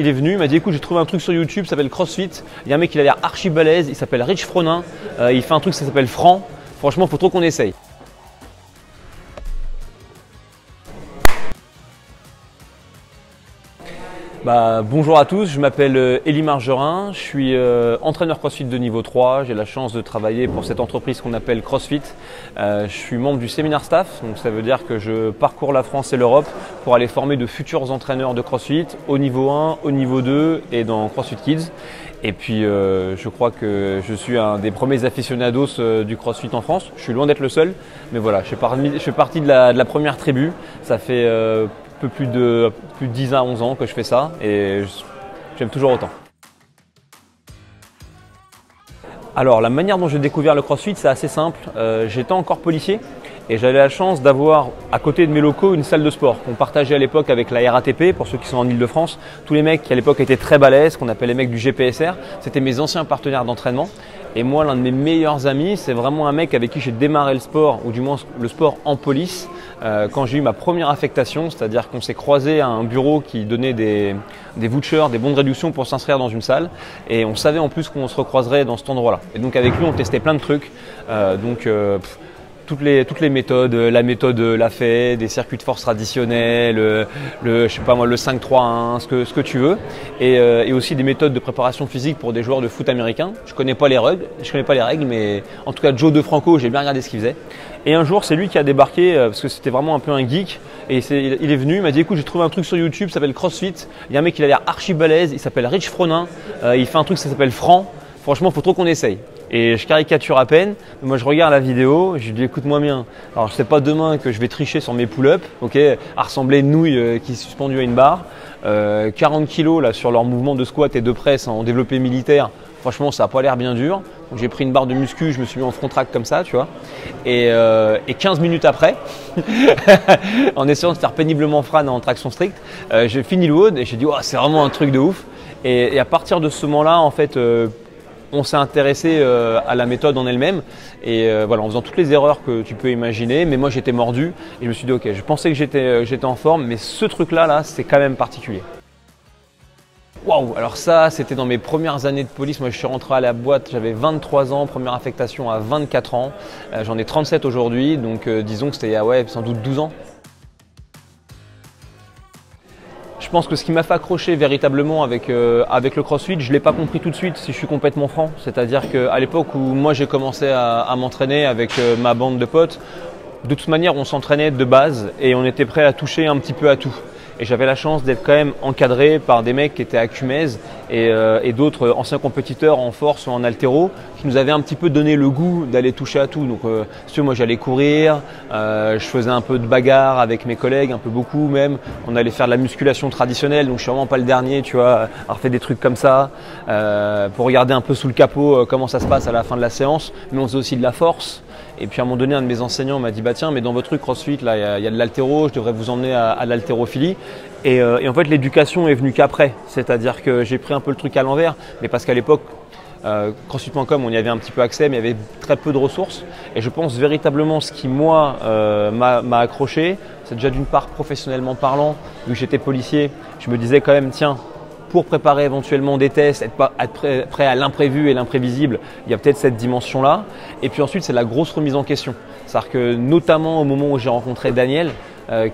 Il est venu, il m'a dit écoute, j'ai trouvé un truc sur YouTube, ça s'appelle CrossFit. Il y a un mec qui a l'air archi balèze, il s'appelle Rich Fronin, il fait un truc ça s'appelle Franc. Franchement, faut trop qu'on essaye. Bonjour à tous, je m'appelle Élie Margerin, je suis entraîneur CrossFit de niveau 3. J'ai la chance de travailler pour cette entreprise qu'on appelle CrossFit. Je suis membre du séminaire staff, donc ça veut dire que je parcours la France et l'Europe pour aller former de futurs entraîneurs de CrossFit au niveau 1, au niveau 2 et dans CrossFit Kids. Et puis je crois que je suis un des premiers aficionados du CrossFit en France. Je suis loin d'être le seul, mais voilà, je fais partie de la première tribu. Ça fait peu plus de 10 à 11 ans que je fais ça et j'aime toujours autant. Alors la manière dont j'ai découvert le CrossFit, c'est assez simple. J'étais encore policier et j'avais la chance d'avoir à côté de mes locaux une salle de sport qu'on partageait à l'époque avec la RATP. Pour ceux qui sont en Ile-de-France, tous les mecs qui à l'époque étaient très balèzes, qu'on appelait les mecs du GPSR, c'était mes anciens partenaires d'entraînement. Et moi, l'un de mes meilleurs amis, c'est vraiment un mec avec qui j'ai démarré le sport, ou du moins le sport en police, quand j'ai eu ma première affectation, c'est-à-dire qu'on s'est croisés à un bureau qui donnait des vouchers, des bons de réduction pour s'inscrire dans une salle, et on savait en plus qu'on se recroiserait dans cet endroit-là. Et donc avec lui, on testait plein de trucs, toutes les méthodes, la méthode Lafay, des circuits de force traditionnels, je sais pas moi, le 5-3-1, ce que tu veux, et aussi des méthodes de préparation physique pour des joueurs de foot américains. Je connais pas les règles, mais en tout cas Joe DeFranco, j'ai bien regardé ce qu'il faisait. Et un jour, c'est lui qui a débarqué parce que c'était vraiment un peu un geek. Et il est venu, il m'a dit écoute, j'ai trouvé un truc sur YouTube, ça s'appelle CrossFit. Il y a un mec qui a l'air archi balèze, il s'appelle Rich Fronin, il fait un truc ça s'appelle Franc. Franchement, faut trop qu'on essaye. Et je caricature à peine. Moi, je regarde la vidéo, je lui dis écoute-moi bien. Alors, je sais pas demain que je vais tricher sur mes pull-ups, ok, à ressembler à une nouille qui est suspendue à une barre. 40 kilos là sur leur mouvement de squat et de presse en développé militaire. Franchement, ça n'a pas l'air bien dur. Donc, j'ai pris une barre de muscu, je me suis mis en front track comme ça, tu vois. Et 15 minutes après, en essayant de faire péniblement Fran en traction stricte, j'ai fini le WOD et j'ai dit oh, c'est vraiment un truc de ouf. Et à partir de ce moment-là, en fait, on s'est intéressé à la méthode en elle-même et voilà, en faisant toutes les erreurs que tu peux imaginer. Mais moi, j'étais mordu et je me suis dit ok, je pensais que j'étais en forme, mais ce truc-là, c'est quand même particulier. Waouh! Alors ça, c'était dans mes premières années de police. Moi, je suis rentré à la boîte, j'avais 23 ans, première affectation à 24 ans. J'en ai 37 aujourd'hui, donc disons que c'était il y a sans doute 12 ans. Je pense que ce qui m'a fait accrocher véritablement avec le CrossFit, je ne l'ai pas compris tout de suite si je suis complètement franc. C'est-à-dire qu'à l'époque où moi j'ai commencé à m'entraîner avec ma bande de potes, de toute manière on s'entraînait de base et on était prêt à toucher un petit peu à tout. Et j'avais la chance d'être quand même encadré par des mecs qui étaient à Cumez et d'autres anciens compétiteurs en force ou en haltéro qui nous avaient un petit peu donné le goût d'aller toucher à tout. Donc si tu veux, moi j'allais courir, je faisais un peu de bagarre avec mes collègues, un peu beaucoup même. On allait faire de la musculation traditionnelle, donc je suis vraiment pas le dernier, tu vois, à refaire des trucs comme ça pour regarder un peu sous le capot comment ça se passe à la fin de la séance. Mais on faisait aussi de la force. Et puis à un moment donné, un de mes enseignants m'a dit bah tiens, mais dans votre truc CrossFit, là, il y a de l'haltéro, je devrais vous emmener à l'haltérophilie. Et en fait, l'éducation est venue qu'après. C'est-à-dire que j'ai pris un peu le truc à l'envers, mais parce qu'à l'époque, CrossFit.com, on y avait un petit peu accès, mais il y avait très peu de ressources. Et je pense véritablement ce qui, moi, m'a accroché, c'est déjà d'une part professionnellement parlant, vu que j'étais policier, je me disais quand même, tiens, pour préparer éventuellement des tests, être prêt à l'imprévu et l'imprévisible, il y a peut-être cette dimension-là. Et puis ensuite, c'est la grosse remise en question. C'est-à-dire que notamment au moment où j'ai rencontré Daniel,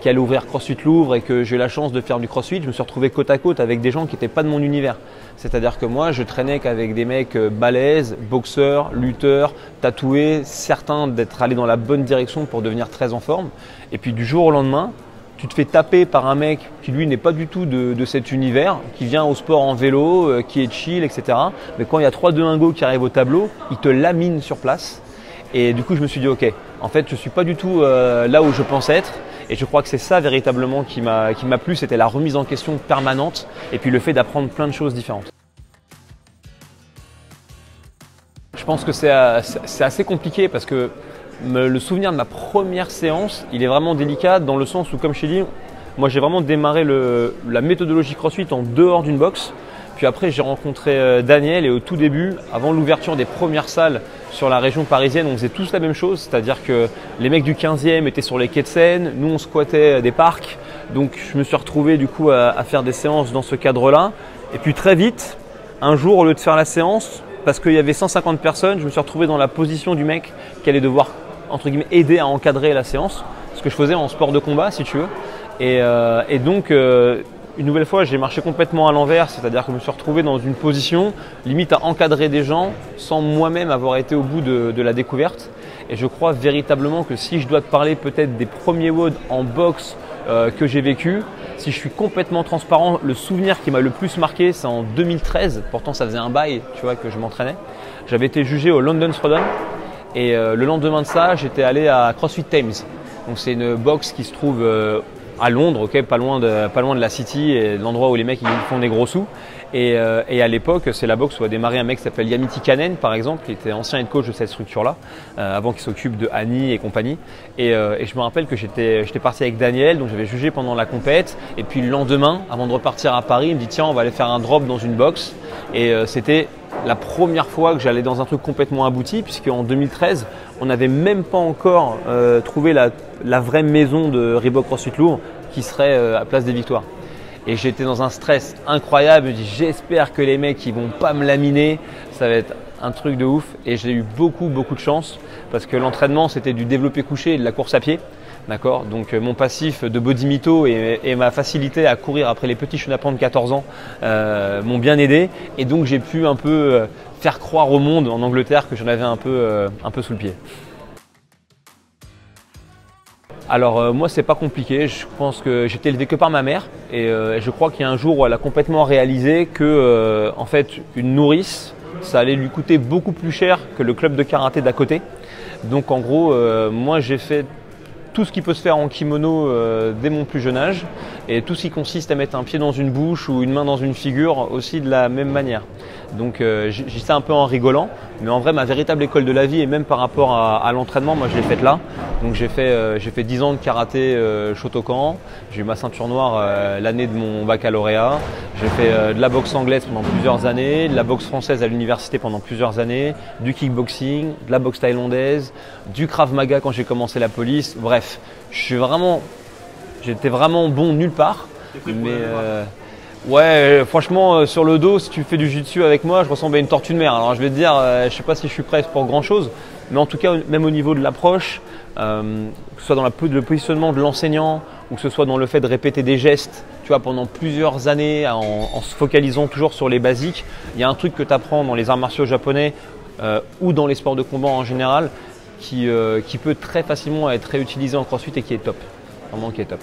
qui allait ouvrir CrossFit Louvre et que j'ai eu la chance de faire du CrossFit, je me suis retrouvé côte à côte avec des gens qui n'étaient pas de mon univers. C'est-à-dire que moi, je traînais qu'avec des mecs balèzes, boxeurs, lutteurs, tatoués, certains d'être allés dans la bonne direction pour devenir très en forme. Et puis du jour au lendemain, tu te fais taper par un mec qui lui n'est pas du tout de cet univers, qui vient au sport en vélo, qui est chill, etc. Mais quand il y a 3-2-1 go qui arrive au tableau, il te lamine sur place. Et du coup, je me suis dit ok, en fait, je ne suis pas du tout là où je pense être. Et je crois que c'est ça véritablement qui m'a plu, c'était la remise en question permanente et puis le fait d'apprendre plein de choses différentes. Je pense que c'est assez compliqué parce que le souvenir de ma première séance, il est vraiment délicat dans le sens où, comme je t'ai dit, moi j'ai vraiment démarré la méthodologie CrossFit en dehors d'une box. Puis après, j'ai rencontré Daniel et au tout début, avant l'ouverture des premières salles sur la région parisienne, on faisait tous la même chose. C'est-à-dire que les mecs du 15e étaient sur les quais de Seine, nous on squattait des parcs. Donc je me suis retrouvé du coup à faire des séances dans ce cadre-là. Et puis très vite, un jour, au lieu de faire la séance, parce qu'il y avait 150 personnes, je me suis retrouvé dans la position du mec qui allait devoir, entre guillemets, aider à encadrer la séance. Ce que je faisais en sport de combat, si tu veux. Et donc, une nouvelle fois, j'ai marché complètement à l'envers, c'est-à-dire que je me suis retrouvé dans une position limite à encadrer des gens sans moi-même avoir été au bout de la découverte. Et je crois véritablement que si je dois te parler peut-être des premiers WOD en boxe que j'ai vécu, si je suis complètement transparent, le souvenir qui m'a le plus marqué, c'est en 2013. Pourtant, ça faisait un bail, tu vois, que je m'entraînais. J'avais été jugé au London Throwdown et le lendemain de ça, j'étais allé à CrossFit Thames. Donc c'est une box qui se trouve à Londres, okay, pas loin de la City et de l'endroit où les mecs ils font des gros sous. Et à l'époque, c'est la boxe où a démarré un mec qui s'appelle Yami Tikkanen, par exemple, qui était ancien head coach de cette structure-là, avant qu'il s'occupe de Annie et compagnie. Et je me rappelle que j'étais parti avec Daniel, donc j'avais jugé pendant la compète. Et puis le lendemain, avant de repartir à Paris, il me dit tiens, on va aller faire un drop dans une box. Et c'était la première fois que j'allais dans un truc complètement abouti, puisque en 2013, on n'avait même pas encore trouvé la vraie maison de Reebok CrossFit Lourd qui serait à Place des Victoires. Et j'étais dans un stress incroyable, je me dis j'espère que les mecs ils vont pas me laminer, ça va être un truc de ouf. Et j'ai eu beaucoup de chance parce que l'entraînement c'était du développé couché et de la course à pied. D'accord, donc mon passif de body mytho et ma facilité à courir après les petits chenapans de 14 ans m'ont bien aidé. Et donc j'ai pu un peu faire croire au monde en Angleterre que j'en avais un peu sous le pied. Alors moi c'est pas compliqué, je pense que j'étais élevé que par ma mère et je crois qu'il y a un jour où elle a complètement réalisé que en fait une nourrice ça allait lui coûter beaucoup plus cher que le club de karaté d'à côté. Donc en gros moi j'ai fait tout ce qui peut se faire en kimono dès mon plus jeune âge et tout ce qui consiste à mettre un pied dans une bouche ou une main dans une figure aussi de la même manière. Donc j'ai dit ça un peu en rigolant, mais en vrai ma véritable école de la vie et même par rapport à l'entraînement, moi je l'ai faite là. Donc j'ai fait 10 ans de karaté Shotokan, j'ai eu ma ceinture noire l'année de mon baccalauréat, j'ai fait de la boxe anglaise pendant plusieurs années, de la boxe française à l'université pendant plusieurs années, du kickboxing, de la boxe thaïlandaise, du Krav Maga quand j'ai commencé la police, bref, j'étais vraiment bon nulle part, mais ouais, franchement, sur le dos, si tu fais du jiu-jitsu avec moi, je ressemble à une tortue de mer. Alors je vais te dire, je sais pas si je suis prêt pour grand chose, mais en tout cas, même au niveau de l'approche, que ce soit dans le positionnement de l'enseignant ou que ce soit dans le fait de répéter des gestes, tu vois, pendant plusieurs années en se focalisant toujours sur les basiques, il y a un truc que tu apprends dans les arts martiaux japonais ou dans les sports de combat en général qui peut très facilement être réutilisé en CrossFit et qui est top, vraiment qui est top.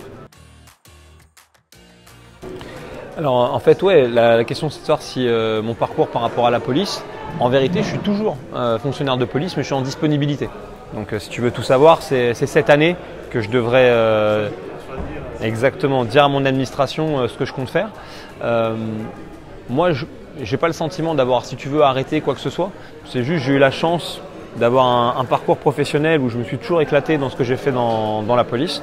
Alors en fait, ouais, la question c'est de savoir si mon parcours par rapport à la police, en vérité je suis toujours fonctionnaire de police mais je suis en disponibilité. Donc si tu veux tout savoir, c'est cette année que je devrais exactement dire à mon administration ce que je compte faire. Moi je n'ai pas le sentiment d'avoir, si tu veux, arrêté quoi que ce soit. C'est juste j'ai eu la chance d'avoir un parcours professionnel où je me suis toujours éclaté dans ce que j'ai fait dans la police.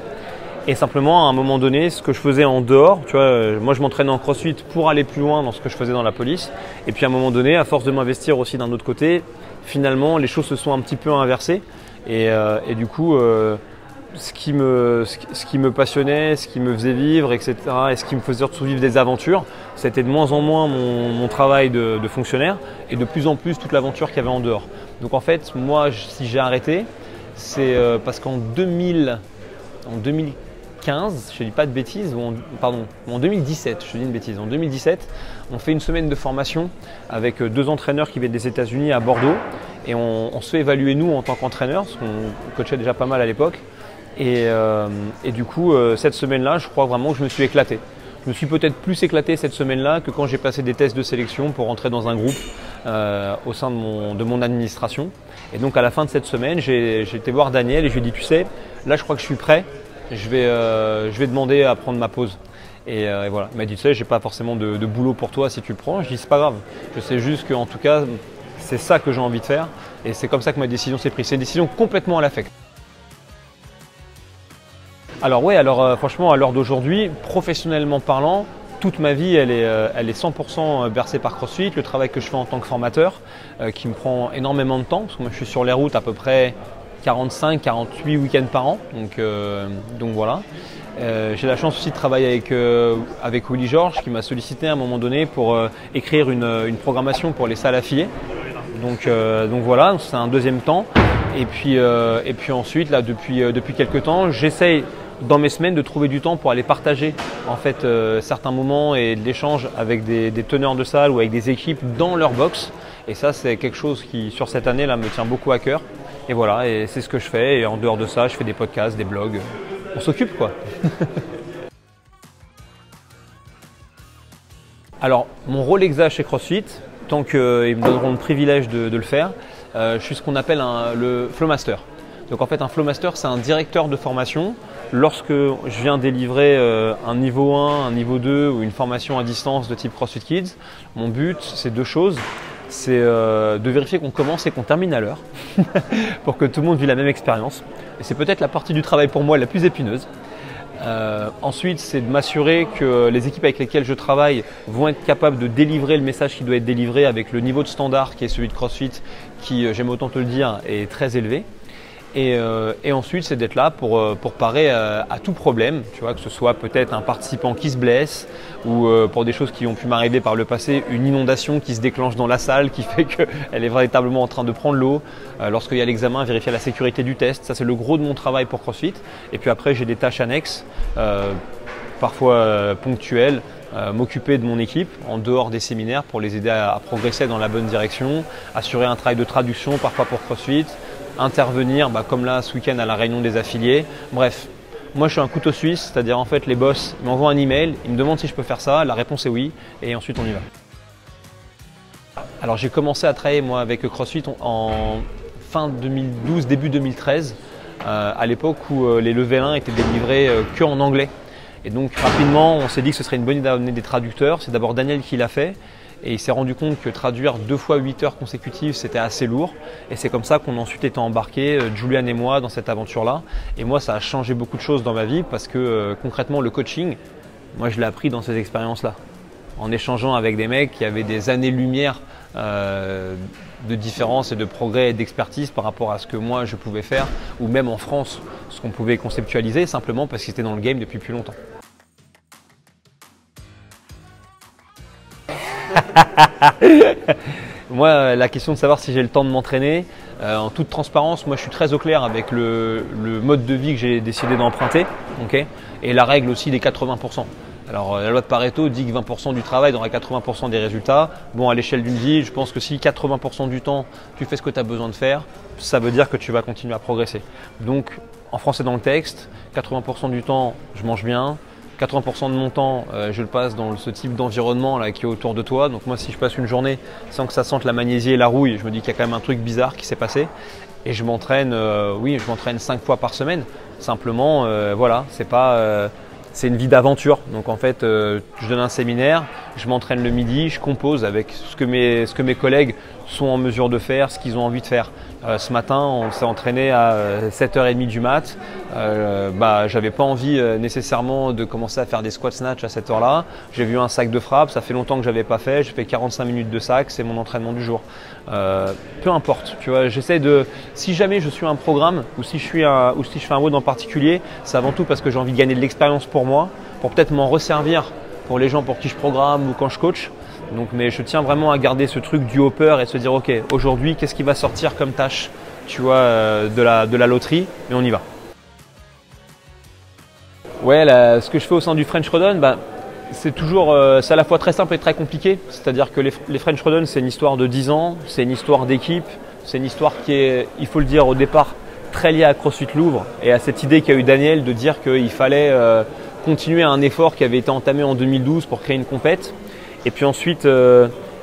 Et simplement, à un moment donné, ce que je faisais en dehors, tu vois, moi je m'entraînais en CrossFit pour aller plus loin dans ce que je faisais dans la police. Et puis à un moment donné, à force de m'investir aussi d'un autre côté, finalement, les choses se sont un petit peu inversées. Et du coup, ce qui me passionnait, ce qui me faisait vivre, etc., et ce qui me faisait survivre des aventures, c'était de moins en moins mon travail de fonctionnaire et de plus en plus toute l'aventure qu'il y avait en dehors. Donc en fait, moi, si j'ai arrêté, c'est parce qu'en 2015, je ne dis pas de bêtises, en 2017, je te dis une bêtise, en 2017, on fait une semaine de formation avec 2 entraîneurs qui viennent des États-Unis à Bordeaux et on se fait évaluer nous en tant qu'entraîneurs, parce qu'on coachait déjà pas mal à l'époque. Et du coup, cette semaine-là, je crois vraiment que je me suis éclaté. Je me suis peut-être plus éclaté cette semaine-là que quand j'ai passé des tests de sélection pour rentrer dans un groupe au sein de mon administration. Et donc à la fin de cette semaine, j'ai été voir Daniel et je lui ai dit, tu sais, là je crois que je suis prêt. Je vais demander à prendre ma pause. Et voilà, il m'a dit, tu sais, j'ai pas forcément de boulot pour toi si tu le prends. Je dis, c'est pas grave. Je sais juste qu'en tout cas, c'est ça que j'ai envie de faire. Et c'est comme ça que ma décision s'est prise. C'est une décision complètement à l'affect. Alors ouais, franchement, à l'heure d'aujourd'hui, professionnellement parlant, toute ma vie, elle est 100% bercée par CrossFit. Le travail que je fais en tant que formateur, qui me prend énormément de temps, parce que moi je suis sur les routes à peu près 45-48 week-ends par an. Donc voilà. J'ai la chance aussi de travailler avec Willy Georges qui m'a sollicité à un moment donné pour écrire une programmation pour les salles affiliées. Donc voilà, c'est un deuxième temps. Et puis ensuite, là, depuis quelques temps, j'essaye dans mes semaines de trouver du temps pour aller partager en fait certains moments et de l'échange avec des teneurs de salle ou avec des équipes dans leur box. Et ça, c'est quelque chose qui, sur cette année là, me tient beaucoup à cœur. Et voilà, et c'est ce que je fais. Et en dehors de ça, je fais des podcasts, des blogs. On s'occupe quoi. Alors, mon rôle exact chez CrossFit, tant qu'ils me donneront le privilège de le faire, je suis ce qu'on appelle le Flowmaster. Donc en fait, un Flowmaster, c'est un directeur de formation. Lorsque je viens délivrer un niveau 1, un niveau 2 ou une formation à distance de type CrossFit Kids, mon but, c'est deux choses. C'est de vérifier qu'on commence et qu'on termine à l'heure pour que tout le monde vive la même expérience. Et c'est peut-être la partie du travail pour moi la plus épineuse. Ensuite, c'est de m'assurer que les équipes avec lesquelles je travaille vont être capables de délivrer le message qui doit être délivré avec le niveau de standard qui est celui de CrossFit qui, j'aime autant te le dire, est très élevé. Et ensuite, c'est d'être là pour parer à tout problème, tu vois, que ce soit peut-être un participant qui se blesse ou pour des choses qui ont pu m'arriver par le passé, une inondation qui se déclenche dans la salle qui fait qu'elle est véritablement en train de prendre l'eau. Lorsqu'il y a l'examen, vérifier la sécurité du test, ça c'est le gros de mon travail pour CrossFit. Et puis après, j'ai des tâches annexes, parfois ponctuelles, m'occuper de mon équipe en dehors des séminaires pour les aider à progresser dans la bonne direction, assurer un travail de traduction parfois pour CrossFit, intervenir comme là ce week-end à la réunion des affiliés. Bref, moi je suis un couteau suisse, c'est-à-dire en fait les boss m'envoient un email, ils me demandent si je peux faire ça, la réponse est oui et ensuite on y va. Alors j'ai commencé à travailler moi avec CrossFit en fin 2012, début 2013, à l'époque où les level 1 étaient délivrés que en anglais. Et donc rapidement on s'est dit que ce serait une bonne idée d'amener des traducteurs, c'est d'abord Daniel qui l'a fait. Et il s'est rendu compte que traduire 2 fois 8 heures consécutives, c'était assez lourd. Et c'est comme ça qu'on a ensuite été embarqués, Julian et moi, dans cette aventure-là. Et moi, ça a changé beaucoup de choses dans ma vie parce que concrètement, le coaching, moi, je l'ai appris dans ces expériences-là. En échangeant avec des mecs qui avaient des années-lumière de différence et de progrès et d'expertise par rapport à ce que moi, je pouvais faire, ou même en France, ce qu'on pouvait conceptualiser, simplement parce qu'ils étaient dans le game depuis plus longtemps. Moi, la question de savoir si j'ai le temps de m'entraîner, en toute transparence, moi je suis très au clair avec le mode de vie que j'ai décidé d'emprunter, okay, et la règle aussi des 80%. Alors la loi de Pareto dit que 20% du travail donnera 80% des résultats. Bon, à l'échelle d'une vie, je pense que si 80% du temps tu fais ce que tu as besoin de faire, ça veut dire que tu vas continuer à progresser. Donc en français dans le texte, 80% du temps je mange bien, 80% de mon temps, je le passe dans ce type d'environnement là qui est autour de toi. Donc moi, si je passe une journée sans que ça sente la magnésie et la rouille, je me dis qu'il y a quand même un truc bizarre qui s'est passé. Et je m'entraîne, oui, je m'entraîne 5 fois par semaine. Simplement, voilà, c'est une vie d'aventure. Donc en fait, je donne un séminaire, je m'entraîne le midi, je compose avec ce que mes collègues sont en mesure de faire, ce qu'ils ont envie de faire. Ce matin, on s'est entraîné à 7h30 du mat. J'avais pas envie nécessairement de commencer à faire des squat snatch à cette heure-là. J'ai vu un sac de frappe, ça fait longtemps que j'avais pas fait. J'ai fait 45 minutes de sac, c'est mon entraînement du jour. Peu importe, tu vois, j'essaie de. Si jamais je suis un programme ou si je fais un mode en particulier, c'est avant tout parce que j'ai envie de gagner de l'expérience pour moi, pour peut-être m'en resservir pour les gens pour qui je programme ou quand je coach. Donc, mais je tiens vraiment à garder ce truc du hopper et se dire ok, aujourd'hui, qu'est-ce qui va sortir comme tâche, tu vois, de la loterie, et on y va. Ouais, ce que je fais au sein du French Rodon, c'est toujours, c'est à la fois très simple et très compliqué. C'est-à-dire que les French Rodon, c'est une histoire de 10 ans, c'est une histoire d'équipe, c'est une histoire qui est, il faut le dire au départ, très liée à CrossFit Louvre et à cette idée qu'a eu Daniel de dire qu'il fallait continuer un effort qui avait été entamé en 2012 pour créer une compète. Et puis ensuite,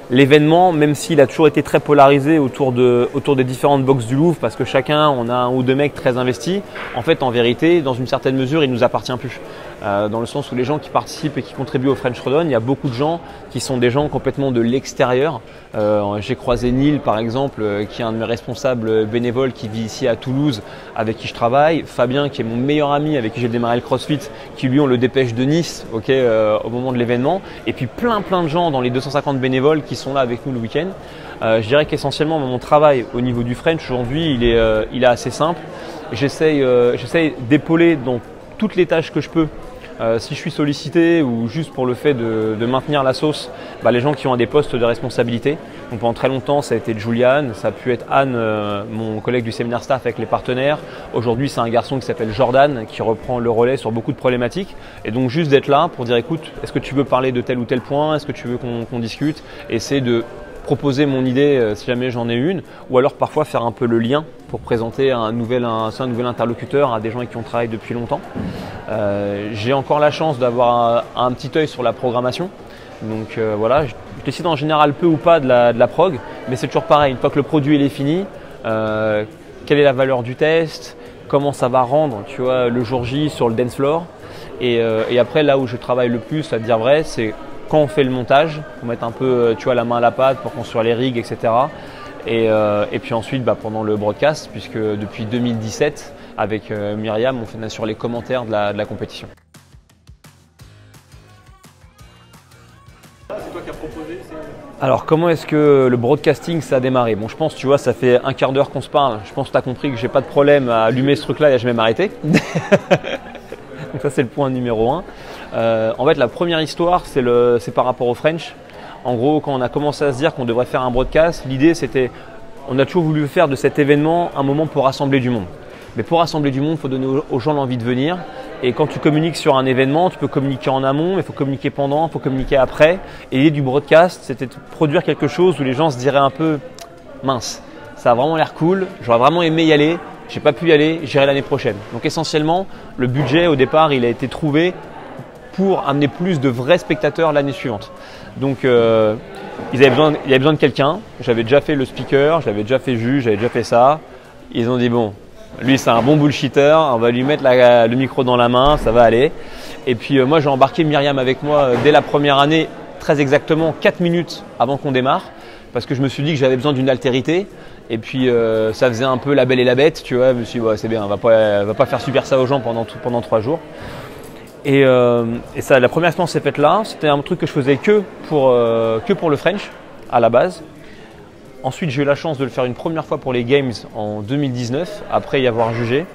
l'événement, même s'il a toujours été très polarisé autour des différentes boxes du Louvre, parce que chacun, on a un ou deux mecs très investis, en fait, en vérité, dans une certaine mesure, il ne nous appartient plus. Dans le sens où les gens qui participent et qui contribuent au French Rodon, il y a beaucoup de gens qui sont des gens complètement de l'extérieur. J'ai croisé Neil, par exemple, qui est un de mes responsables bénévoles qui vit ici à Toulouse, avec qui je travaille. Fabien, qui est mon meilleur ami, avec qui j'ai démarré le CrossFit, qui lui, on le dépêche de Nice, au moment de l'événement. Et puis plein de gens dans les 250 bénévoles qui sont là avec nous le week-end. Je dirais qu'essentiellement mon travail au niveau du French aujourd'hui il est assez simple. J'essaye d'épauler dans toutes les tâches que je peux. Si je suis sollicité ou juste pour le fait de maintenir la sauce, les gens qui ont des postes de responsabilité. Donc pendant très longtemps, ça a été Julian, ça a pu être Anne, mon collègue du séminaire staff avec les partenaires. Aujourd'hui, c'est un garçon qui s'appelle Jordan qui reprend le relais sur beaucoup de problématiques. Et donc juste d'être là pour dire écoute, est-ce que tu veux parler de tel ou tel point? Est-ce que tu veux qu'on discute? Essayer de proposer mon idée si jamais j'en ai une, ou alors parfois faire un peu le lien pour présenter un nouvel interlocuteur à des gens avec qui on travaille depuis longtemps. J'ai encore la chance d'avoir un petit œil sur la programmation, donc voilà, je décide en général peu ou pas de la prog, mais c'est toujours pareil, une fois que le produit il est fini, quelle est la valeur du test, comment ça va rendre tu vois, le jour J sur le dance floor, et après là où je travaille le plus, à dire vrai, c'est quand on fait le montage, pour mettre un peu tu vois, la main à la pâte pour construire les rigs, etc. Et puis ensuite pendant le broadcast, puisque depuis 2017, avec Myriam, on fait sur les commentaires de la compétition. C'est toi qui as proposé Alors comment est-ce que le broadcasting ça a démarré? Bon, je pense, tu vois, ça fait un quart d'heure qu'on se parle. Je pense que tu as compris que j'ai pas de problème à allumer ce truc-là et à jamais m'arrêter. Donc ça c'est le point numéro 1. En fait la première histoire c'est par rapport au French. En gros quand on a commencé à se dire qu'on devrait faire un broadcast, l'idée c'était, on a toujours voulu faire de cet événement un moment pour rassembler du monde. Mais pour rassembler du monde, il faut donner aux gens l'envie de venir. Et quand tu communiques sur un événement, tu peux communiquer en amont, mais il faut communiquer pendant, il faut communiquer après. Et l'idée du broadcast, c'était de produire quelque chose où les gens se diraient un peu mince, ça a vraiment l'air cool, j'aurais vraiment aimé y aller, j'ai pas pu y aller, j'irai l'année prochaine. Donc essentiellement, le budget au départ, il a été trouvé pour amener plus de vrais spectateurs l'année suivante. Donc ils avaient besoin de quelqu'un. J'avais déjà fait le speaker, je l'avais déjà fait juge, j'avais déjà fait ça. Ils ont dit bon, lui c'est un bon bullshitter, on va lui mettre le micro dans la main, ça va aller. Et puis moi j'ai embarqué Myriam avec moi dès la première année, très exactement 4 minutes avant qu'on démarre, parce que je me suis dit que j'avais besoin d'une altérité. Et puis ça faisait un peu la belle et la bête, tu vois. Je me suis dit ouais, c'est bien, on va pas faire subir ça aux gens pendant 3 jours. Et ça, la première expérience s'est faite là. C'était un truc que je faisais que pour le French à la base. Ensuite, j'ai eu la chance de le faire une première fois pour les Games en 2019, après y avoir jugé.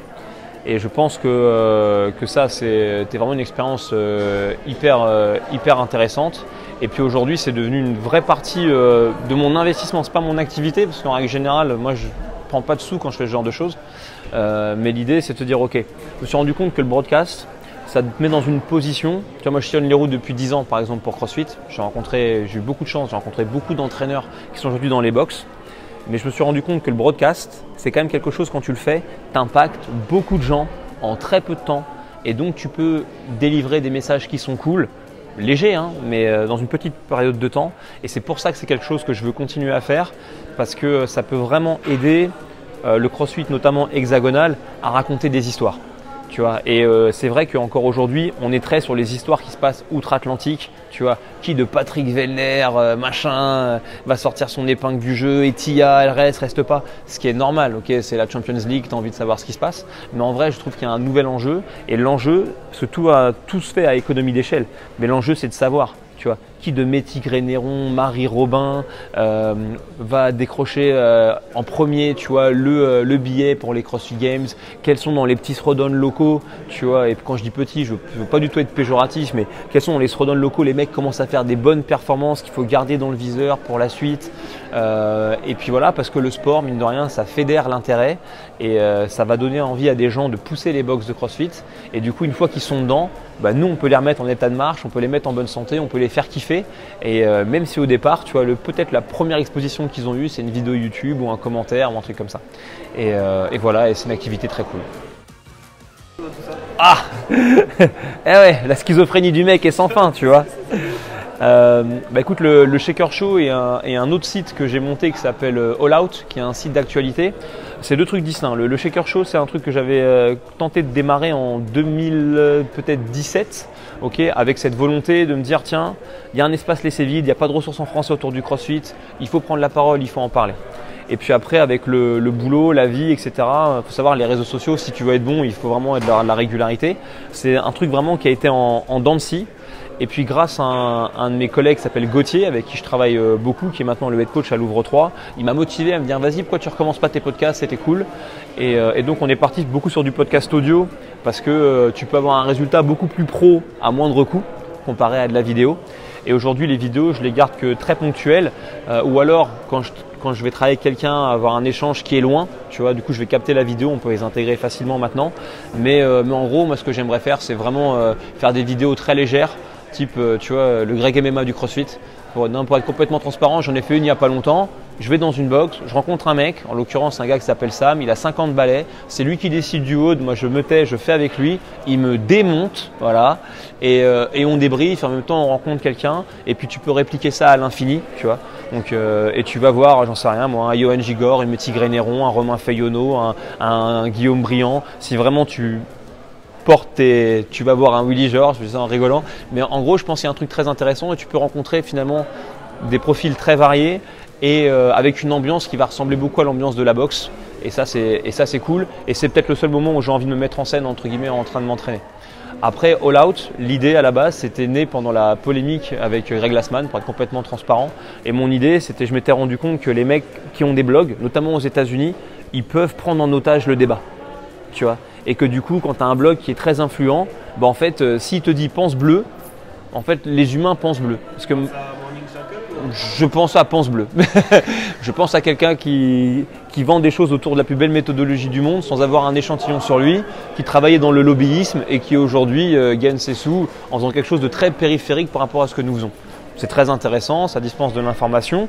Et je pense que ça, c'était vraiment une expérience hyper intéressante. Et puis aujourd'hui, c'est devenu une vraie partie de mon investissement. Ce n'est pas mon activité, parce qu'en règle générale, moi, je ne prends pas de sous quand je fais ce genre de choses. Mais l'idée, c'est de te dire, ok, je me suis rendu compte que le broadcast, ça te met dans une position. Tu vois, moi, je sillonne les routes depuis 10 ans, par exemple, pour CrossFit. J'ai eu beaucoup de chance, j'ai rencontré beaucoup d'entraîneurs qui sont aujourd'hui dans les box. Mais je me suis rendu compte que le broadcast, c'est quand même quelque chose, quand tu le fais, t'impactes beaucoup de gens en très peu de temps. Et donc, tu peux délivrer des messages qui sont cool, légers, hein, mais dans une petite période de temps. Et c'est pour ça que c'est quelque chose que je veux continuer à faire, parce que ça peut vraiment aider le CrossFit, notamment hexagonal, à raconter des histoires. Tu vois, et c'est vrai qu'encore aujourd'hui, on est très sur les histoires qui se passent outre-Atlantique. Tu vois, qui de Patrick Vellner, va sortir son épingle du jeu, et Tia, elle reste pas. Ce qui est normal, ok, c'est la Champions League, tu as envie de savoir ce qui se passe. Mais en vrai, je trouve qu'il y a un nouvel enjeu. Et l'enjeu, parce que tout se fait à économie d'échelle. Mais l'enjeu, c'est de savoir. Tu vois, qui de Métis Grénéron, Marie Robin va décrocher en premier, tu vois, le billet pour les CrossFit Games, quels sont dans les petits throwdowns locaux, tu vois, et quand je dis petit, je veux pas du tout être péjoratif, mais quels sont dans les throwdowns locaux, les mecs commencent à faire des bonnes performances qu'il faut garder dans le viseur pour la suite. Et puis voilà, parce que le sport, mine de rien, ça fédère l'intérêt et ça va donner envie à des gens de pousser les box de CrossFit. Et du coup, une fois qu'ils sont dedans, nous on peut les remettre en état de marche, on peut les mettre en bonne santé, on peut les faire kiffer. Et même si au départ, tu vois, peut-être la première exposition qu'ils ont eue, c'est une vidéo YouTube ou un commentaire ou un truc comme ça. Et voilà, et c'est une activité très cool. Ah eh ouais, la schizophrénie du mec est sans fin, tu vois. Écoute, le Shaker Show et un autre site que j'ai monté qui s'appelle All Out, qui est un site d'actualité. C'est deux trucs distincts. Le Shaker Show, c'est un truc que j'avais tenté de démarrer en 2017, okay, avec cette volonté de me dire tiens, il y a un espace laissé vide, il n'y a pas de ressources en français autour du CrossFit, il faut prendre la parole, il faut en parler. Et puis après, avec le boulot, la vie, etc., il faut savoir, les réseaux sociaux, si tu veux être bon, il faut vraiment être dans la régularité. C'est un truc vraiment qui a été en dents de scie. Et puis grâce à un de mes collègues qui s'appelle Gauthier, avec qui je travaille beaucoup, qui est maintenant le head coach à Louvre 3, il m'a motivé à me dire vas-y, pourquoi tu recommences pas tes podcasts, c'était cool. Et donc on est parti beaucoup sur du podcast audio parce que tu peux avoir un résultat beaucoup plus pro à moindre coût comparé à de la vidéo. Et aujourd'hui, les vidéos, je les garde que très ponctuelles ou alors quand je vais travailler avec quelqu'un, avoir un échange qui est loin, tu vois, du coup je vais capter la vidéo, on peut les intégrer facilement maintenant. Mais en gros, moi ce que j'aimerais faire, c'est vraiment faire des vidéos très légères, type tu vois, le Greg MMA du CrossFit. Pour être complètement transparent, j'en ai fait une il n'y a pas longtemps. Je vais dans une box, je rencontre un mec, en l'occurrence un gars qui s'appelle Sam, il a 50 balais, c'est lui qui décide du haut, moi je me tais, je fais avec lui, il me démonte, voilà, et on débriefe, en même temps on rencontre quelqu'un, et puis tu peux répliquer ça à l'infini, tu vois. Donc, et tu vas voir, j'en sais rien moi, un Johan Gigor, une Métis Néron, un Romain Fayonneau, un Guillaume Briand, si vraiment tu vas voir un Willy Georges, je dis ça en rigolant, mais en gros je pense qu'il y a un truc très intéressant et tu peux rencontrer finalement des profils très variés et avec une ambiance qui va ressembler beaucoup à l'ambiance de la boxe et ça c'est cool et c'est peut-être le seul moment où j'ai envie de me mettre en scène entre guillemets en train de m'entraîner. Après All Out, l'idée à la base c'était né pendant la polémique avec Greg Glassman pour être complètement transparent et mon idée c'était, je m'étais rendu compte que les mecs qui ont des blogs, notamment aux États-Unis, ils peuvent prendre en otage le débat, tu vois. Et que du coup, quand tu as un blog qui est très influent, bah en fait, s'il te dit pense bleu, en fait, les humains pensent bleu. Parce que je pense à pense bleu. Je pense à quelqu'un qui vend des choses autour de la plus belle méthodologie du monde sans avoir un échantillon sur lui, qui travaillait dans le lobbyisme et qui aujourd'hui gagne ses sous en faisant quelque chose de très périphérique par rapport à ce que nous faisons. C'est très intéressant, ça dispense de l'information,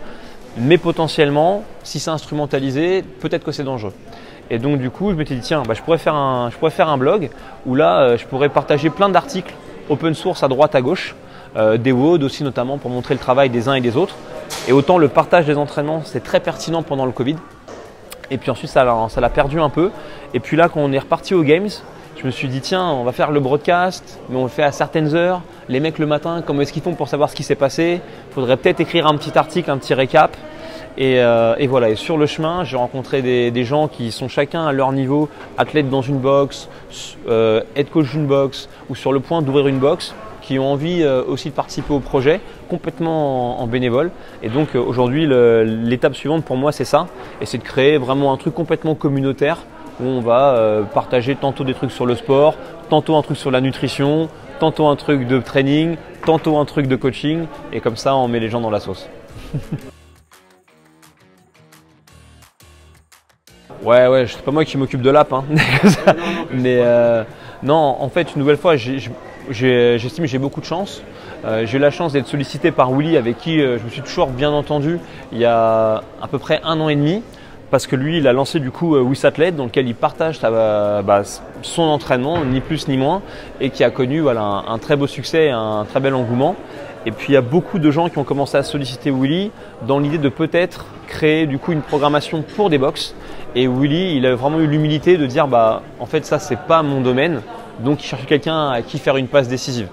mais potentiellement, si c'est instrumentalisé, peut-être que c'est dangereux. Et donc du coup, je m'étais dit tiens, bah, je pourrais faire un blog où là, je pourrais partager plein d'articles open source à droite, à gauche, des WOD aussi notamment pour montrer le travail des uns et des autres. Et autant le partage des entraînements, c'est très pertinent pendant le Covid. Et puis ensuite, ça l'a perdu un peu. Et puis là, quand on est reparti aux Games, je me suis dit tiens, on va faire le broadcast, mais on le fait à certaines heures. Les mecs le matin, comment est-ce qu'ils font pour savoir ce qui s'est passé? Il faudrait peut-être écrire un petit article, un petit récap. Et voilà, et sur le chemin, j'ai rencontré des gens qui sont chacun à leur niveau, athlètes dans une box, head coach d'une box ou sur le point d'ouvrir une box, qui ont envie aussi de participer au projet, complètement en bénévole. Et donc aujourd'hui, l'étape suivante pour moi, c'est ça, et c'est de créer vraiment un truc complètement communautaire où on va partager tantôt des trucs sur le sport, tantôt un truc sur la nutrition, tantôt un truc de training, tantôt un truc de coaching, et comme ça, on met les gens dans la sauce. Ouais, c'est pas moi qui m'occupe de l'app, hein. Mais non, en fait, une nouvelle fois, j'estime que j'ai beaucoup de chance. J'ai eu la chance d'être sollicité par Willy, avec qui je me suis toujours bien entendu il y a à peu près 1 an et demi, parce que lui, il a lancé du coup WissAthlete, dans lequel il partage son entraînement, ni plus ni moins, et qui a connu voilà, un très beau succès et un très bel engouement. Et puis il y a beaucoup de gens qui ont commencé à solliciter Willy dans l'idée de peut-être créer du coup une programmation pour des box. Et Willy, il a vraiment eu l'humilité de dire en fait ça c'est pas mon domaine, donc il cherche quelqu'un à qui faire une passe décisive.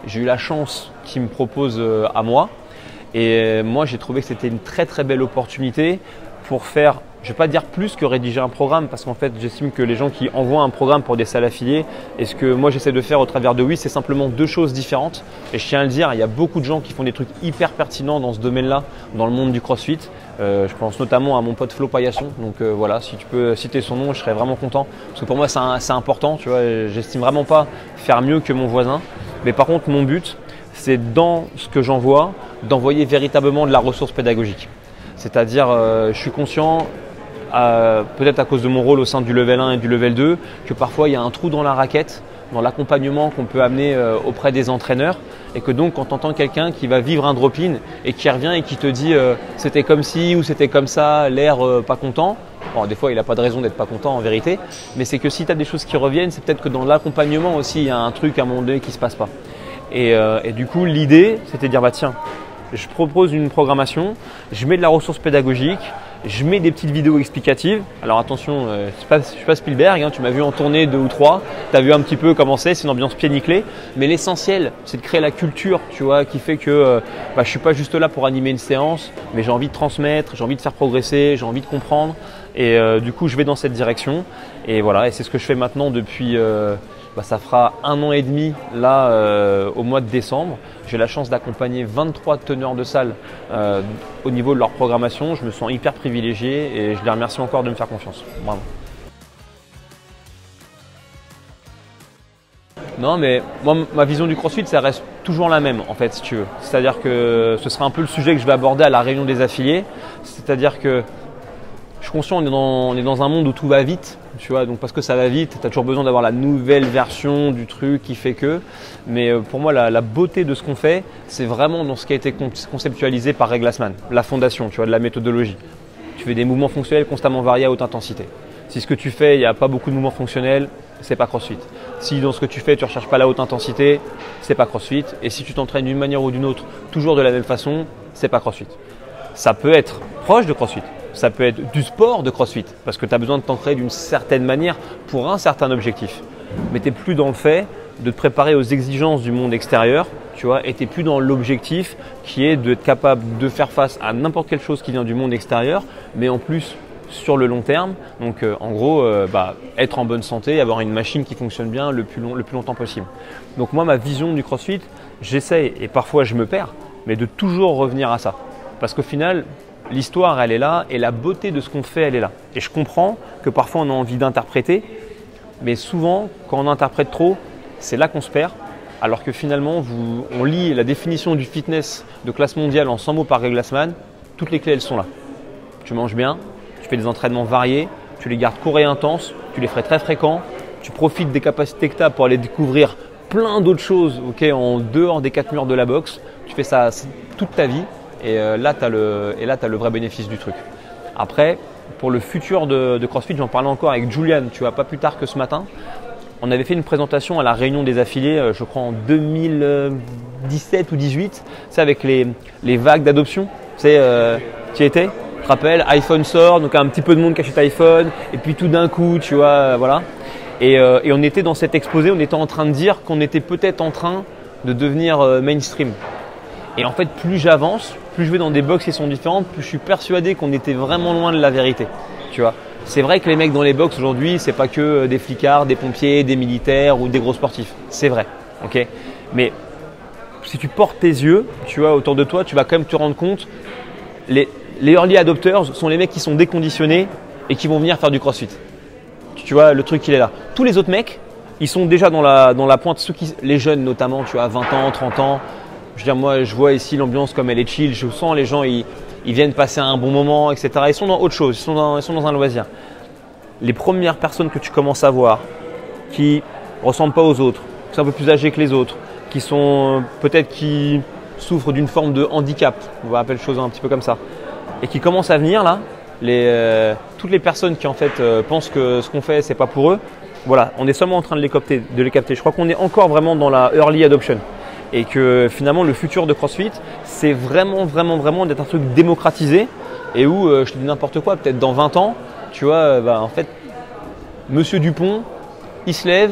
J'ai eu la chance qu'il me propose à moi, et moi j'ai trouvé que c'était une très très belle opportunité pour faire, je ne vais pas dire plus que rédiger un programme, parce qu'en fait j'estime que les gens qui envoient un programme pour des salles affiliées, et ce que moi j'essaie de faire au travers de c'est simplement 2 choses différentes. Et je tiens à le dire, il y a beaucoup de gens qui font des trucs hyper pertinents dans ce domaine-là, dans le monde du CrossFit. Je pense notamment à mon pote Flo Paillasson, donc voilà, si tu peux citer son nom, je serais vraiment content, parce que pour moi c'est important, tu vois, j'estime vraiment pas faire mieux que mon voisin, mais par contre mon but c'est dans ce que j'envoie, d'envoyer véritablement de la ressource pédagogique. C'est-à-dire, je suis conscient, peut-être à cause de mon rôle au sein du level 1 et du level 2, que parfois il y a un trou dans la raquette, dans l'accompagnement qu'on peut amener auprès des entraîneurs, et que donc quand tu entends quelqu'un qui va vivre un drop-in et qui revient et qui te dit c'était comme ci ou c'était comme ça, l'air pas content, bon, des fois il n'a pas de raison d'être pas content en vérité, mais c'est que si tu as des choses qui reviennent, c'est peut-être que dans l'accompagnement aussi il y a un truc à un moment donné qui ne se passe pas. Et du coup l'idée c'était de dire tiens, je propose une programmation, je mets de la ressource pédagogique, je mets des petites vidéos explicatives. Alors attention, je ne suis pas Spielberg, hein, tu m'as vu en tourner 2 ou 3, tu as vu un petit peu comment c'est une ambiance pied nickelé. Mais l'essentiel, c'est de créer la culture, tu vois, qui fait que je ne suis pas juste là pour animer une séance, mais j'ai envie de transmettre, j'ai envie de faire progresser, j'ai envie de comprendre. Et du coup, je vais dans cette direction. Et voilà, et c'est ce que je fais maintenant depuis ça fera 1 an et demi là au mois de décembre. J'ai la chance d'accompagner 23 teneurs de salle au niveau de leur programmation. Je me sens hyper privilégié et je les remercie encore de me faire confiance. Vraiment. Non, mais moi, ma vision du CrossFit, ça reste toujours la même, en fait, si tu veux. C'est-à-dire que ce sera un peu le sujet que je vais aborder à la réunion des affiliés. C'est-à-dire que je suis conscient, on est dans un monde où tout va vite, tu vois. Donc parce que ça va vite, tu as toujours besoin d'avoir la nouvelle version du truc qui fait que. Mais pour moi, la beauté de ce qu'on fait, c'est vraiment dans ce qui a été conceptualisé par Ray Glassman, la fondation, tu vois, de la méthodologie. Tu fais des mouvements fonctionnels constamment variés à haute intensité. Si ce que tu fais, il n'y a pas beaucoup de mouvements fonctionnels, c'est pas CrossFit. Si dans ce que tu fais, tu ne recherches pas la haute intensité, c'est pas CrossFit. Et si tu t'entraînes d'une manière ou d'une autre, toujours de la même façon, c'est pas CrossFit. Ça peut être proche de CrossFit, ça peut être du sport de CrossFit, parce que tu as besoin de t'entraîner d'une certaine manière pour un certain objectif. Mais tu n'es plus dans le fait de te préparer aux exigences du monde extérieur, tu vois, et tu n'es plus dans l'objectif qui est d'être capable de faire face à n'importe quelle chose qui vient du monde extérieur, mais en plus sur le long terme. Donc en gros, être en bonne santé, avoir une machine qui fonctionne bien le plus longtemps possible. Donc moi, ma vision du CrossFit, j'essaye, et parfois je me perds, mais de toujours revenir à ça. Parce qu'au final, l'histoire, elle est là, et la beauté de ce qu'on fait, elle est là. Et je comprends que parfois on a envie d'interpréter, mais souvent, quand on interprète trop, c'est là qu'on se perd. Alors que finalement, on lit la définition du fitness de classe mondiale en 100 mots par Ray Glassman, toutes les clés, elles sont là. Tu manges bien, tu fais des entraînements variés, tu les gardes courts et intenses, tu les ferais très fréquents, tu profites des capacités que tu as pour aller découvrir plein d'autres choses en dehors des 4 murs de la boxe. Tu fais ça toute ta vie et là, tu as le vrai bénéfice du truc. Après, pour le futur de CrossFit, j'en parlais encore avec Julian, tu vois, pas plus tard que ce matin. On avait fait une présentation à la réunion des affiliés, je crois en 2017 ou 2018, c'est avec les vagues d'adoption. Tu y étais ? Je te rappelle, iPhone sort, donc un petit peu de monde qui achète iPhone, et puis tout d'un coup, tu vois, voilà. Et on était dans cet exposé, on était en train de dire qu'on était peut-être en train de devenir mainstream. Et en fait, plus j'avance, plus je vais dans des box qui sont différentes, plus je suis persuadé qu'on était vraiment loin de la vérité, tu vois. C'est vrai que les mecs dans les box aujourd'hui, c'est pas que des flicards, des pompiers, des militaires ou des gros sportifs. C'est vrai, ok. Mais si tu portes tes yeux, tu vois, autour de toi, tu vas quand même te rendre compte. Les early adopters sont les mecs qui sont déconditionnés et qui vont venir faire du CrossFit. Tu vois, le truc il est là. Tous les autres mecs, ils sont déjà dans la pointe. Les jeunes notamment, tu vois, 20 ans, 30 ans. Je veux dire, moi, je vois ici l'ambiance comme elle est chill. Je sens les gens, ils viennent passer un bon moment, etc. Ils sont dans autre chose, ils sont dans un loisir. Les premières personnes que tu commences à voir qui ne ressemblent pas aux autres, qui sont un peu plus âgées que les autres, qui sont peut-être qui souffrent d'une forme de handicap, on va appeler les choses un petit peu comme ça, et qui commencent à venir là, toutes les personnes qui en fait pensent que ce qu'on fait c'est pas pour eux, voilà, on est seulement en train de les capter. Je crois qu'on est encore vraiment dans la early adoption. Et que finalement le futur de CrossFit, c'est vraiment d'être un truc démocratisé et où, je te dis n'importe quoi, peut-être dans 20 ans, tu vois, en fait, Monsieur Dupont, il se lève,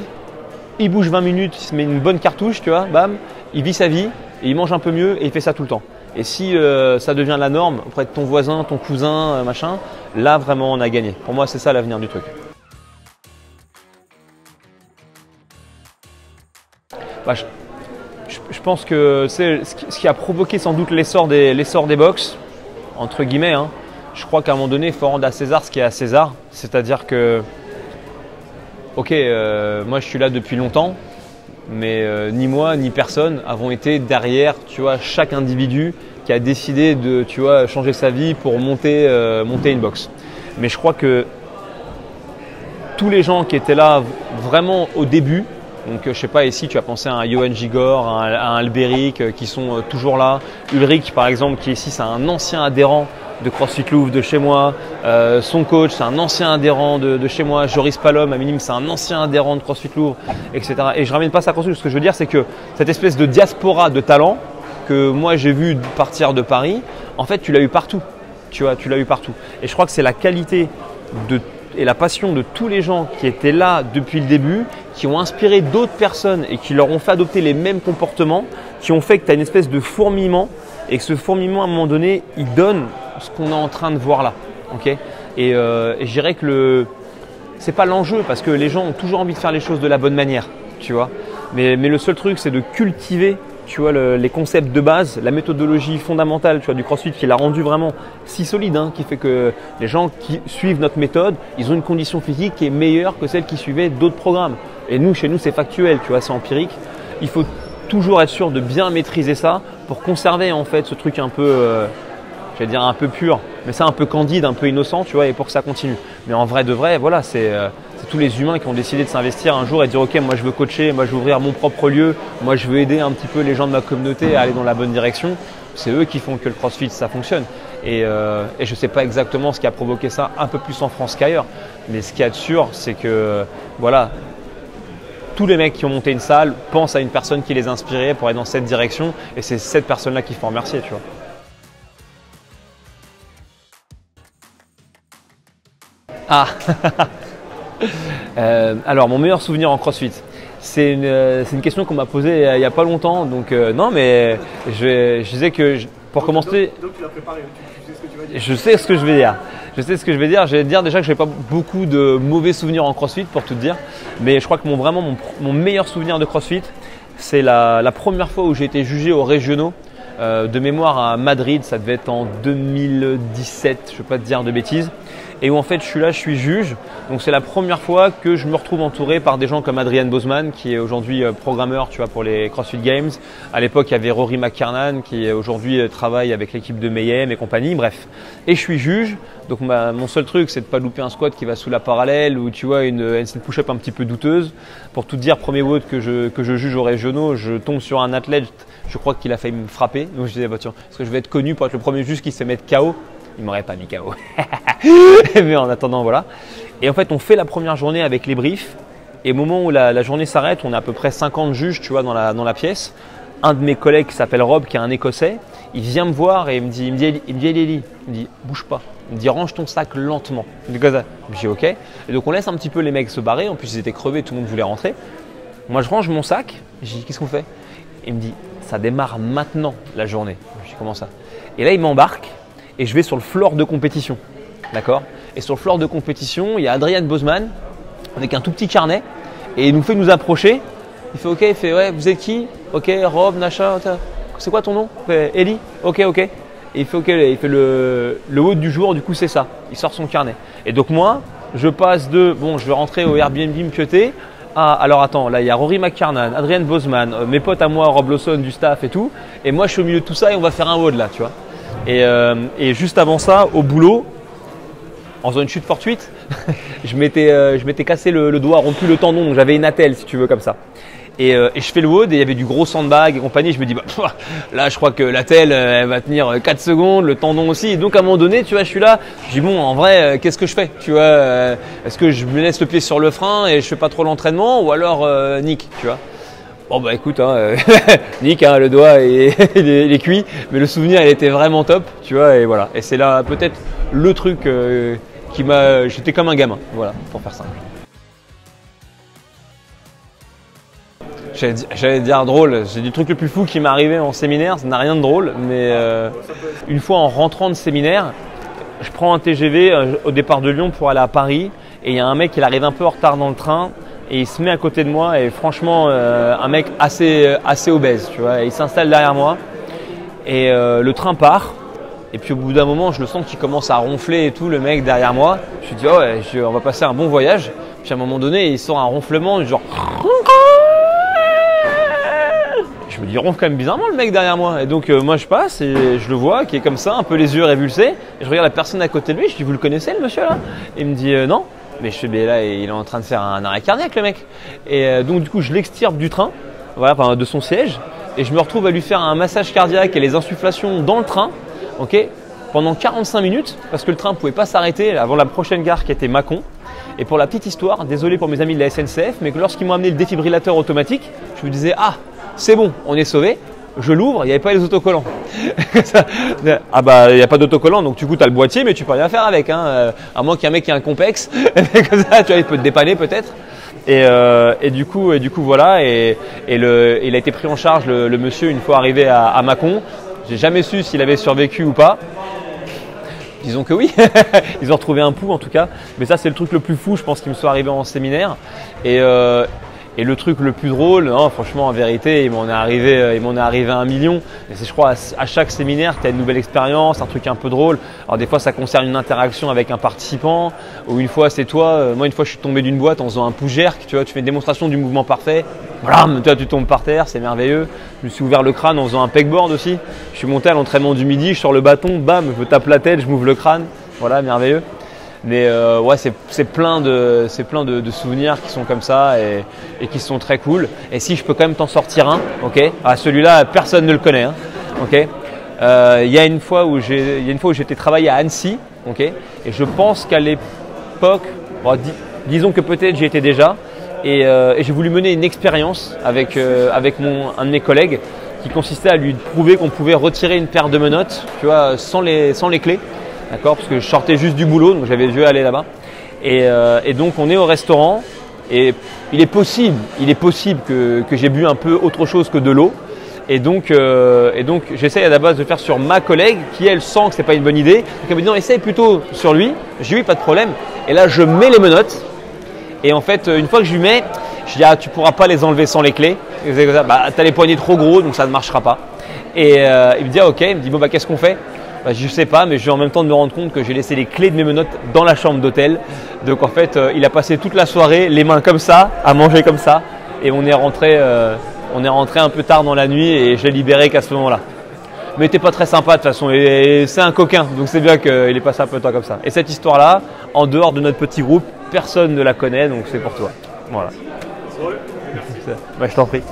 il bouge 20 minutes, il se met une bonne cartouche, tu vois, bam, il vit sa vie, et il mange un peu mieux et il fait ça tout le temps. Et si ça devient la norme auprès de ton voisin, ton cousin, machin, là vraiment on a gagné. Pour moi, c'est ça l'avenir du truc. Je pense que c'est ce qui a provoqué sans doute l'essor des box, entre guillemets. Hein. Je crois qu'à un moment donné, il faut rendre à César ce qui est à César. C'est-à-dire que, ok, moi je suis là depuis longtemps, mais ni moi ni personne avons été derrière, tu vois, chaque individu qui a décidé de, tu vois, changer sa vie pour monter une box. Mais je crois que tous les gens qui étaient là vraiment au début, donc je sais pas, ici tu as pensé à un Johan Gigor, à un Albéric qui sont toujours là. Ulrich par exemple qui est ici, c'est un ancien adhérent de CrossFit Louvre de chez moi. Son coach, c'est un ancien adhérent de chez moi. Joris Palom à Minime, c'est un ancien adhérent de CrossFit Louvre, etc. Et je ramène pas ça à CrossFit. Ce que je veux dire, c'est que cette espèce de diaspora de talent que moi j'ai vu partir de Paris, en fait tu l'as eu partout. Tu vois, tu l'as eu partout. Et je crois que c'est la qualité et la passion de tous les gens qui étaient là depuis le début, qui ont inspiré d'autres personnes et qui leur ont fait adopter les mêmes comportements, qui ont fait que tu as une espèce de fourmillement et que ce fourmillement, à un moment donné, il donne ce qu'on est en train de voir là. Okay, et je dirais que c'est pas l'enjeu parce que les gens ont toujours envie de faire les choses de la bonne manière. tu vois. Mais le seul truc, c'est de cultiver, tu vois, les concepts de base, la méthodologie fondamentale, tu vois, du CrossFit qui l'a rendu vraiment si solide, hein, qui fait que les gens qui suivent notre méthode, ils ont une condition physique qui est meilleure que celle qui suivait d'autres programmes. Et nous, chez nous, c'est factuel, tu vois, c'est empirique. Il faut toujours être sûr de bien maîtriser ça pour conserver en fait ce truc un peu, j'allais dire un peu pur, mais ça un peu candide, un peu innocent, tu vois, et pour que ça continue. Mais en vrai de vrai, voilà, c'est tous les humains qui ont décidé de s'investir un jour et de dire ok, moi je veux coacher, moi je veux ouvrir mon propre lieu, moi je veux aider un petit peu les gens de ma communauté à aller dans la bonne direction. C'est eux qui font que le CrossFit ça fonctionne. Et je ne sais pas exactement ce qui a provoqué ça un peu plus en France qu'ailleurs, mais ce qu'il y a de sûr, c'est que voilà, tous les mecs qui ont monté une salle pensent à une personne qui les a inspirés pour aller dans cette direction, et c'est cette personne-là qu'il faut remercier, tu vois. Ah alors, mon meilleur souvenir en CrossFit, c'est une question qu'on m'a posée il n'y a pas longtemps. Donc, non, mais je disais que pour commencer. Donc, tu l'as préparé, tu sais ce que tu vas dire. Je sais ce que je vais dire. Je sais ce que je vais dire. Je vais te dire déjà que je n'ai pas beaucoup de mauvais souvenirs en CrossFit pour tout te dire. Mais je crois que mon meilleur souvenir de CrossFit, c'est la première fois où j'ai été jugé aux régionaux. De mémoire à Madrid, ça devait être en 2017, je ne veux pas te dire de bêtises. Et où en fait je suis juge. Donc c'est la première fois que je me retrouve entouré par des gens comme Adrian Bozman qui est aujourd'hui programmeur, tu vois, pour les CrossFit Games. À l'époque il y avait Rory McKernan qui aujourd'hui travaille avec l'équipe de Mayhem et compagnie, bref. Et je suis juge, donc mon seul truc c'est de pas louper un squat qui va sous la parallèle ou tu vois une handstand push-up un petit peu douteuse. Pour tout te dire, premier WOD que je juge aux régionaux, je tombe sur un athlète, je crois qu'il a failli me frapper. Donc je disais bah tiens, est-ce que je vais être connu pour être le premier juge qui se fait mettre KO? Il m'aurait pas mis KO. Mais en attendant, voilà. Et en fait, on fait la première journée avec les briefs. Et au moment où la journée s'arrête, on a à peu près 50 juges, tu vois, dans la pièce. Un de mes collègues qui s'appelle Rob, qui est un Écossais, il vient me voir et il me dit Eli, il me dit bouge pas. Il me dit range ton sac lentement. Il me dit comme ça. Je me dis ok. Et donc on laisse un petit peu les mecs se barrer. En plus, ils étaient crevés, tout le monde voulait rentrer. Moi, je range mon sac. Je dis qu'est-ce qu'on fait? Il me dit ça démarre maintenant la journée. Je dis comment ça? Et là, il m'embarque. Et je vais sur le floor de compétition, d'accord? Et sur le floor de compétition, il y a Adrian Bozman avec un tout petit carnet et il nous fait nous approcher. Il fait OK, il fait ouais, vous êtes qui? OK, Rob, Nacha, c'est quoi ton nom? Il fait Eli, OK. Et il fait OK, il fait le haut du jour, du coup c'est ça. Il sort son carnet. Et donc moi, je passe de bon, je vais rentrer au Airbnb me pioter. Ah, alors attends, là il y a Rory McKernan, Adrian Bozman, mes potes à moi, Rob Lawson du staff et tout. Et moi je suis au milieu de tout ça et on va faire un WOD là, tu vois. Et juste avant ça, au boulot, en faisant une chute fortuite, je m'étais cassé le doigt, rompu le tendon, donc j'avais une attelle si tu veux comme ça. Et je fais le WOD et il y avait du gros sandbag et compagnie. Je me dis bah, là je crois que l'attelle elle va tenir 4 secondes, le tendon aussi. Et donc à un moment donné, tu vois, je suis là, je dis bon en vrai qu'est-ce que je fais? Tu vois, est-ce que je me laisse le pied sur le frein et je fais pas trop l'entraînement ou alors nique, tu vois? Bon bah écoute, hein, nique, hein, le doigt et les cuits, mais le souvenir il était vraiment top, tu vois, et voilà. Et c'est là peut-être le truc qui m'a... J'étais comme un gamin, voilà, pour faire simple. J'allais dire drôle, j'ai dit le truc le plus fou qui m'est arrivé en séminaire, ça n'a rien de drôle, mais une fois en rentrant de séminaire, je prends un TGV au départ de Lyon pour aller à Paris, et il y a un mec qui arrive un peu en retard dans le train, et il se met à côté de moi et franchement un mec assez obèse, tu vois, et il s'installe derrière moi et le train part et puis au bout d'un moment je le sens qu'il commence à ronfler et tout, le mec derrière moi. Je me dis oh ouais, on va passer un bon voyage. Puis à un moment donné il sort un ronflement genre je me dis ronfle quand même bizarrement le mec derrière moi, et donc moi je passe et je le vois qui est comme ça, un peu les yeux révulsés, et je regarde la personne à côté de lui, je dis vous le connaissez le monsieur là? Et il me dit non. Mais je fais là, il est en train de faire un arrêt cardiaque le mec. Et donc du coup je l'extirpe du train, voilà, enfin, de son siège, et je me retrouve à lui faire un massage cardiaque et les insufflations dans le train, ok, pendant 45 minutes, parce que le train ne pouvait pas s'arrêter avant la prochaine gare qui était Mâcon. Et pour la petite histoire, désolé pour mes amis de la SNCF, mais que lorsqu'ils m'ont amené le défibrillateur automatique, je me disais ah c'est bon, on est sauvé. Je l'ouvre, il n'y avait pas les autocollants. Ah bah il n'y a pas d'autocollant, donc du coup tu as le boîtier mais tu peux rien faire avec, hein. À moins qu'il y ait un mec qui a un complexe, comme ça, tu vois, il peut te dépanner peut-être. Et du coup voilà, et il a été pris en charge le monsieur une fois arrivé à Mâcon. J'ai jamais su s'il avait survécu ou pas. Disons que oui, ils ont retrouvé un pouls en tout cas. Mais ça c'est le truc le plus fou, je pense, qui me soit arrivé en séminaire. Et Et le truc le plus drôle, non, franchement, en vérité, il m'en est arrivé 1 million. Et c'est, je crois, à chaque séminaire, tu as une nouvelle expérience, un truc un peu drôle. Alors des fois, ça concerne une interaction avec un participant, ou une fois, c'est toi. Moi, une fois, je suis tombé d'une boîte en faisant un push jerk. Tu vois, tu fais une démonstration du mouvement parfait. Blam, toi, tu tombes par terre, c'est merveilleux. Je me suis ouvert le crâne en faisant un pegboard aussi. Je suis monté à l'entraînement du midi, je sors le bâton, bam, je me tape la tête, je m'ouvre le crâne. Voilà, merveilleux. Mais ouais, c'est plein de souvenirs qui sont comme ça et qui sont très cool. Et si je peux quand même t'en sortir un, ok. Ah, celui-là, personne ne le connaît, hein, ok. Il y a une fois où j'étais travaillé à Annecy, ok. Et je pense qu'à l'époque, bon, disons que peut-être j'y étais déjà, et j'ai voulu mener une expérience avec un de mes collègues qui consistait à lui prouver qu'on pouvait retirer une paire de menottes, tu vois, sans les clés. D'accord, parce que je sortais juste du boulot, donc j'avais dû aller là-bas. Et donc on est au restaurant et il est possible que j'ai bu un peu autre chose que de l'eau. Et donc j'essaye à la base de faire sur ma collègue qui elle sent que c'est pas une bonne idée. Donc elle me dit non, essaye plutôt sur lui. Je dis oui, pas de problème. Et là je mets les menottes. Et en fait une fois que je lui mets, je dis ah tu pourras pas les enlever sans les clés. Et bah t'as les poignets trop gros donc ça ne marchera pas. Et il me dit ah ok, il me dit bon bah qu'est-ce qu'on fait? Bah, je ne sais pas, mais je vais en même temps de me rendre compte que j'ai laissé les clés de mes menottes dans la chambre d'hôtel. Donc en fait, il a passé toute la soirée, les mains comme ça, à manger comme ça. Et on est rentré un peu tard dans la nuit et je l'ai libéré qu'à ce moment-là. Mais il n'était pas très sympa de toute façon. Et c'est un coquin, donc c'est bien qu'il ait passé un peu de temps comme ça. Et cette histoire-là, en dehors de notre petit groupe, personne ne la connaît, donc c'est pour toi. Voilà. Merci. Bah, je t'en prie.